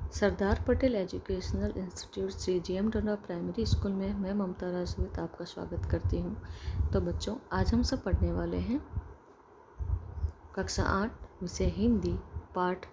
सरदार Patel educational institute Shri G M. Toda primary school में मैं ममता राजपूत आपका स्वागत करती हूँ। तो बच्चों, आज हम सब पढ़ने वाले हैं कक्षा 8 विषय हिंदी पाठ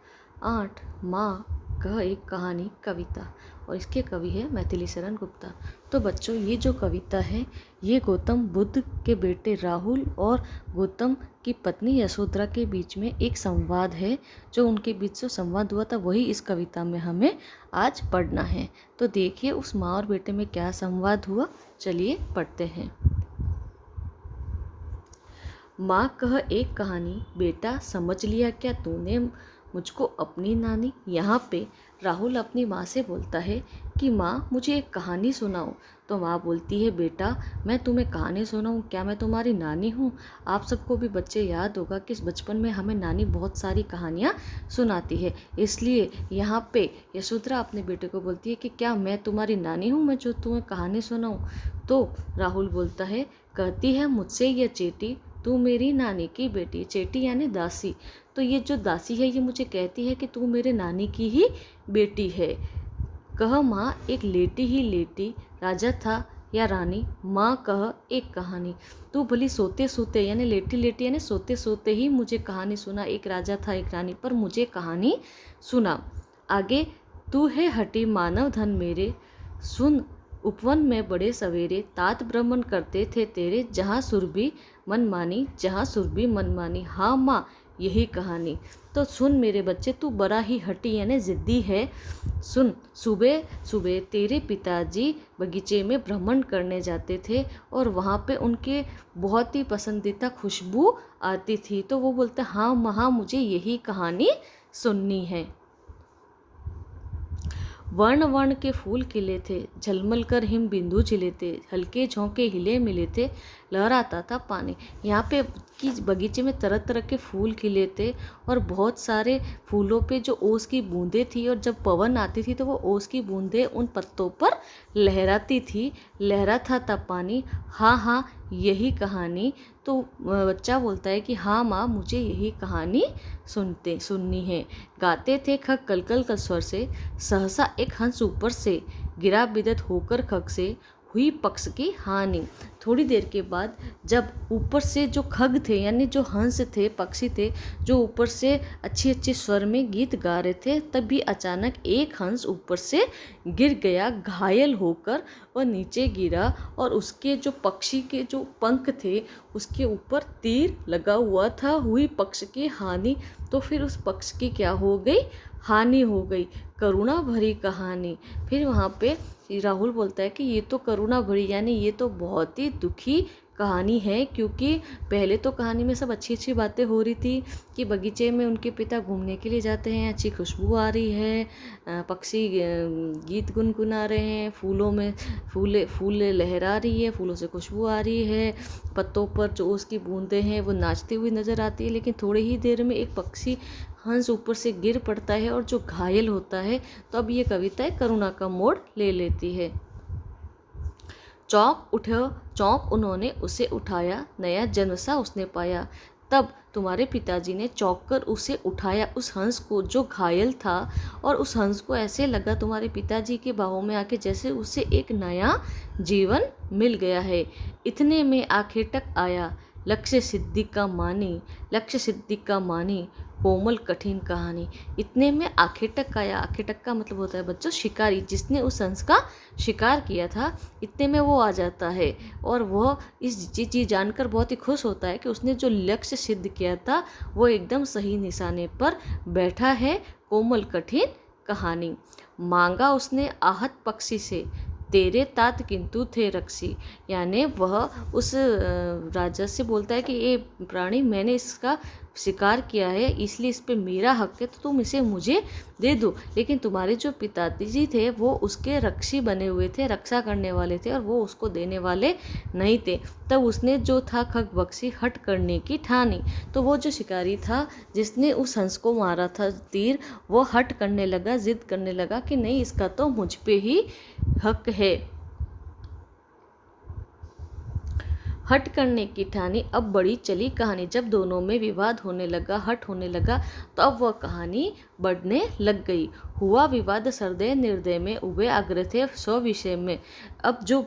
8 माँ कह एक कहानी कविता, और इसके कवि है मैथिली शरण गुप्ता। तो बच्चों, ये जो कविता है ये गौतम बुद्ध के बेटे राहुल और गौतम की पत्नी यशोधरा के बीच में एक संवाद है। जो उनके बीच जो संवाद हुआ था वही इस कविता में हमें आज पढ़ना है। तो देखिए उस माँ और बेटे में क्या संवाद हुआ। चलिए पढ़ते हैं। माँ कह एक कहानी, बेटा समझ लिया क्या तूने मुझको अपनी नानी। यहाँ पे राहुल अपनी माँ से बोलता है कि माँ मुझे एक कहानी सुनाओ। तो माँ बोलती है, बेटा मैं तुम्हें कहानी सुनाऊँ, क्या मैं तुम्हारी नानी हूँ। आप सबको भी बच्चे याद होगा कि बचपन में हमें नानी बहुत सारी कहानियाँ सुनाती है। इसलिए यहाँ पे यशोधरा अपने बेटे को बोलती है कि क्या मैं तुम्हारी नानी हूँ, मैं जो तुम्हें कहानी सुनाऊँ। तो राहुल बोलता है, कहती है मुझसे ये चेटी तू मेरी नानी की बेटी। चेटी यानी दासी। तो ये जो दासी है ये मुझे कहती है कि तू मेरे नानी की ही बेटी है। कह माँ एक लेटी ही लेटी, राजा था या रानी, माँ कह एक कहानी। तू भली सोते सोते यानी लेटी लेटी यानी सोते सोते ही मुझे कहानी सुना। एक राजा था एक रानी, पर मुझे कहानी सुना। आगे, तू है हटी मानव धन मेरे, सुन उपवन में बड़े सवेरे, तात भ्रमण करते थे तेरे, जहाँ सुरभि मन मानी, जहाँ सुरभि मन मानी। हाँ माँ यही कहानी। तो सुन मेरे बच्चे, तू बड़ा ही हटी यानी ज़िद्दी है। सुन, सुबह सुबह तेरे पिताजी बगीचे में भ्रमण करने जाते थे और वहाँ पे उनके बहुत ही पसंदीदा खुशबू आती थी। तो वो बोलते, हाँ माँ मुझे यही कहानी सुननी है। वर्ण वर्ण के फूल खिले थे, झलमल कर हिम बिंदु झिले थे, हल्के झोंके हिले मिले थे, लहराता था पानी। यहाँ पे कि बगीचे में तरह तरह के फूल खिले थे और बहुत सारे फूलों पे जो ओस की बूंदें थी, और जब पवन आती थी तो वो ओस की बूंदें उन पत्तों पर लहराती थी, लहराता था पानी। हाँ हाँ यही कहानी। तो बच्चा बोलता है कि हाँ माँ मुझे यही कहानी सुननी है। गाते थे खग कलकल का स्वर से, सहसा एक हंस ऊपर से गिरा बिदत होकर खग से, हुई पक्ष की हानि। थोड़ी देर के बाद जब ऊपर से जो खग थे यानी जो हंस थे, पक्षी थे, जो ऊपर से अच्छे अच्छे स्वर में गीत गा रहे थे, तभी अचानक एक हंस ऊपर से गिर गया घायल होकर और नीचे गिरा, और उसके जो पक्षी के जो पंख थे उसके ऊपर तीर लगा हुआ था। हुई पक्ष की हानि। तो फिर उस पक्ष की क्या हो गई, हानि हो गई। करुणा भरी कहानी। फिर वहाँ पे राहुल बोलता है कि ये तो करुणा भरी यानी ये तो बहुत ही दुखी कहानी है, क्योंकि पहले तो कहानी में सब अच्छी अच्छी बातें हो रही थी कि बगीचे में उनके पिता घूमने के लिए जाते हैं, अच्छी खुशबू आ रही है, पक्षी गीत गुनगुना रहे हैं, फूलों में फूल लहरा रही है, फूलों से खुशबू आ रही है, पत्तों पर जो उसकी बूंदें हैं वो नाचती हुई नज़र आती है। लेकिन थोड़ी ही देर में एक पक्षी हंस ऊपर से गिर पड़ता है और जो घायल होता है। तो अब ये कविता करुणा का मोड़ ले लेती है। चौंक उन्होंने उसे उठाया, नया जन्म सा उसने पाया। तब तुम्हारे पिताजी ने चौंक कर उसे उठाया, उस हंस को जो घायल था, और उस हंस को ऐसे लगा तुम्हारे पिताजी के बाहों में आके जैसे उसे एक नया जीवन मिल गया है। इतने में आखिर तक आया लक्ष्य सिद्धि का मानी, लक्ष्य सिद्धि का मानी, कोमल कठिन कहानी। इतने में आखिर तक आया। आखिर तक का मतलब होता है बच्चों शिकारी, जिसने उस हंस का शिकार किया था। इतने में वो आ जाता है और वह इस चीज़ जानकर बहुत ही खुश होता है कि उसने जो लक्ष्य सिद्ध किया था वो एकदम सही निशाने पर बैठा है। कोमल कठिन कहानी। मांगा उसने आहत पक्षी से, तेरे तात किंतु थे रक्षी। यानी वह उस राजा से बोलता है कि ये प्राणी मैंने इसका शिकार किया है, इसलिए इस पे मेरा हक है, तो तुम इसे मुझे दे दो। लेकिन तुम्हारे जो पिताजी थे वो उसके रक्षी बने हुए थे, रक्षा करने वाले थे, और वो उसको देने वाले नहीं थे। तब उसने जो था खग बख्शी हट करने की ठानी। तो वो जो शिकारी था जिसने उस हंस को मारा था तीर, वो हट करने लगा, जिद करने लगा कि नहीं इसका तो मुझ पे ही हक है। हट करने की ठानी, अब बड़ी चली कहानी। जब दोनों में विवाद होने लगा, हट होने लगा, तो अब वह कहानी बढ़ने लग गई। हुआ विवाद सरदय निर्दय में, उभे आग्रह थे स्व विषय में। अब जो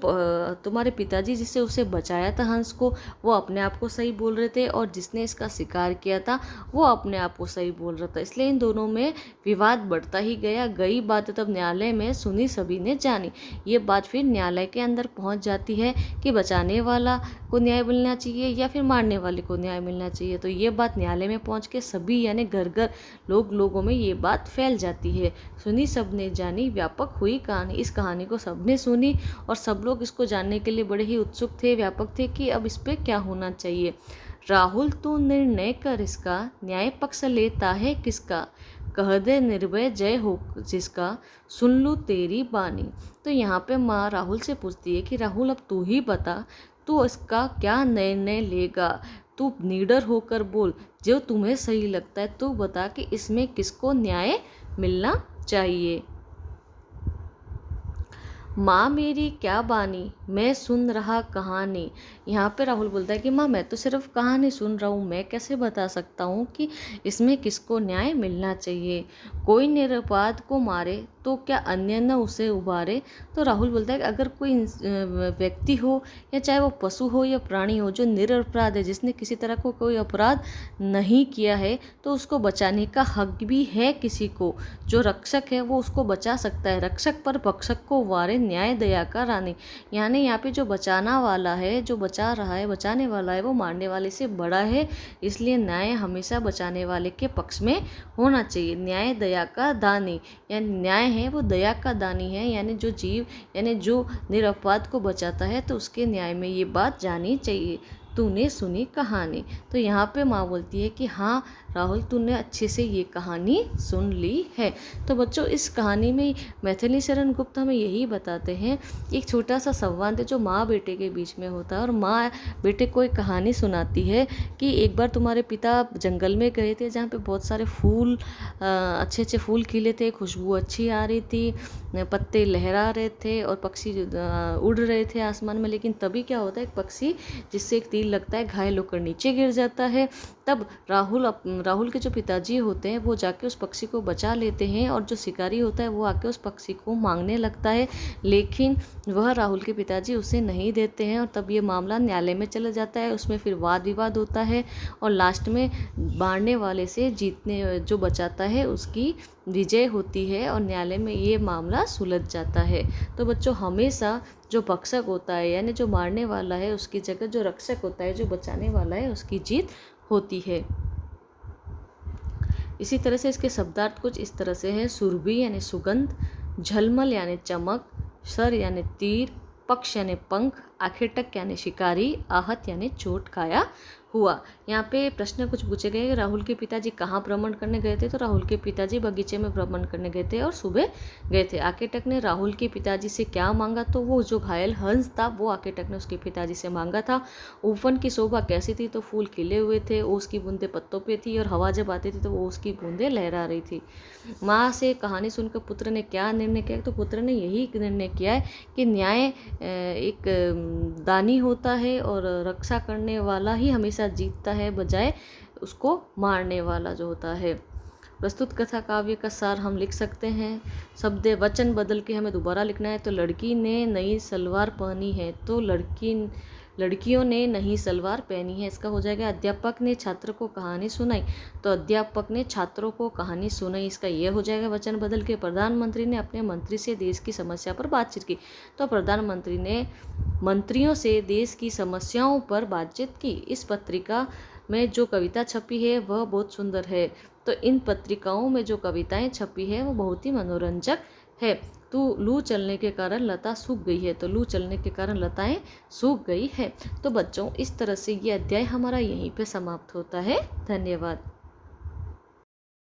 तुम्हारे पिताजी जिससे उसे बचाया था हंस को, वो अपने आप को सही बोल रहे थे, और जिसने इसका शिकार किया था वो अपने आप को सही बोल रहा था। इसलिए इन दोनों में विवाद बढ़ता ही गया। गई बात तब न्यायालय में, सुनी सभी ने जानी। ये बात फिर न्यायालय के अंदर पहुंच जाती है कि बचाने वाला को न्याय मिलना चाहिए या फिर मारने वाले को न्याय मिलना चाहिए। तो ये बात न्यायालय में पहुंच के सभी यानी घर घर लोगों में ये बात फैल जाती है। सुनी सबने जानी, व्यापक हुई कहानी। इस कहानी को सबने सुनी और सब लोग इसको जानने के लिए बड़े ही उत्सुक थे, व्यापक थे कि अब इस पर क्या होना चाहिए। राहुल तू निर्णय कर इसका, न्याय पक्ष लेता है किसका, कह दे निर्भय जय हो जिसका, सुन लूँ तेरी बानी। तो यहाँ पे माँ राहुल से पूछती है कि राहुल अब तू ही बता, तू इसका क्या निर्णय लेगा। तू निडर होकर बोल, जो तुम्हें सही लगता है तू बता कि इसमें किसको न्याय मिलना चाहिए। माँ मेरी क्या बानी, मैं सुन रहा कहानी। यहाँ पे राहुल बोलता है कि माँ मैं तो सिर्फ कहानी सुन रहा हूँ, मैं कैसे बता सकता हूँ कि इसमें किसको न्याय मिलना चाहिए। कोई निरपराध को मारे तो क्या अन्य न उसे उबारे। तो राहुल बोलता है कि अगर कोई व्यक्ति हो या चाहे वो पशु हो या प्राणी हो जो निरपराध है, जिसने किसी तरह को कोई अपराध नहीं किया है, तो उसको बचाने का हक भी है किसी को। जो रक्षक है वो उसको बचा सकता है। रक्षक पर भक्षक को वारे, न्याय दया का रानी। यानी यहाँ पे जो बचाना वाला है, जो बचा रहा है, बचाने वाला है, वो मारने वाले से बड़ा है। इसलिए न्याय हमेशा बचाने वाले के पक्ष में होना चाहिए। न्याय दया का दानी, यानी न्याय है वो दया का दानी है। यानी जो जीव यानी जो निरपराध को बचाता है तो उसके न्याय में ये बात जानी चाहिए। तूने सुनी कहानी। तो यहाँ पे माँ बोलती है कि हाँ राहुल तूने अच्छे से ये कहानी सुन ली है। तो बच्चों इस कहानी में मैथिली शरण गुप्त हमें यही बताते हैं, एक छोटा सा संवाद है जो माँ बेटे के बीच में होता है। और माँ बेटे को एक कहानी सुनाती है कि एक बार तुम्हारे पिता जंगल में गए थे जहाँ पे बहुत सारे फूल अच्छे अच्छे फूल खिले थे, खुशबू अच्छी आ रही थी, पत्ते लहरा रहे थे और पक्षी उड़ रहे थे आसमान में। लेकिन तभी क्या होता है, एक पक्षी जिससे एक तीर लगता है घायल होकर नीचे गिर जाता है। तब राहुल के जो पिताजी होते हैं वो जाके उस पक्षी को बचा लेते हैं, और जो शिकारी होता है वो आके उस पक्षी को मांगने लगता है, लेकिन वह राहुल के पिताजी उसे नहीं देते हैं। और तब ये मामला न्यायालय में चला जाता है, उसमें फिर वाद विवाद होता है और लास्ट में मारने वाले से जीतने जो बचाता है उसकी विजय होती है और न्यायालय में ये मामला सुलझ जाता है। तो बच्चों हमेशा जो भक्षक होता है यानी जो मारने वाला है उसकी जगह जो रक्षक होता है, जो बचाने वाला है, उसकी जीत होती है। इसी तरह से इसके शब्दार्थ कुछ इस तरह से है। सुरभि यानी सुगंध, झलमल यानी चमक, सर यानी तीर, पक्ष यानी पंख, आखेटक यानी शिकारी, आहत यानी चोट खाया हुआ। यहाँ पे प्रश्न कुछ पूछे गए, राहुल के पिताजी कहाँ भ्रमण करने गए थे। तो राहुल के पिताजी बगीचे में भ्रमण करने गए थे और सुबह गए थे। आकेटक ने राहुल के पिताजी से क्या मांगा, तो वो जो घायल हंस था वो आकेटक ने उसके पिताजी से मांगा था। ऊफन की शोभा कैसी थी, तो फूल खिले हुए थे, ओस की बूंदें पत्तों पे थी और हवा जब आती थी तो वो ओस की बूंदें लहरा रही थी। माँ से कहानी सुनकर पुत्र ने क्या निर्णय किया, तो पुत्र ने यही निर्णय किया है कि न्याय एक दानी होता है और रक्षा करने वाला ही हमेशा जीतता है, बजाय उसको मारने वाला जो होता है। प्रस्तुत कथा काव्य का सार हम लिख सकते हैं। शब्द वचन बदल के हमें दोबारा लिखना है। तो लड़की ने नई सलवार पहनी है, तो लड़कियों ने नई सलवार पहनी है, इसका हो जाएगा। अध्यापक ने छात्र को कहानी सुनाई, तो अध्यापक ने छात्रों को कहानी सुनाई, इसका यह हो जाएगा वचन बदल के। प्रधानमंत्री ने अपने मंत्री से देश की समस्या पर बातचीत की, तो प्रधानमंत्री ने मंत्रियों से देश की समस्याओं पर बातचीत की। इस पत्रिका में जो कविता छपी है वह बहुत सुंदर है, तो इन पत्रिकाओं में जो कविताएं छपी है वो बहुत ही मनोरंजक है। तो लू चलने के कारण लता सूख गई है, तो लू चलने के कारण लताएं सूख गई है। तो बच्चों इस तरह से ये अध्याय हमारा यहीं पे समाप्त होता है। धन्यवाद।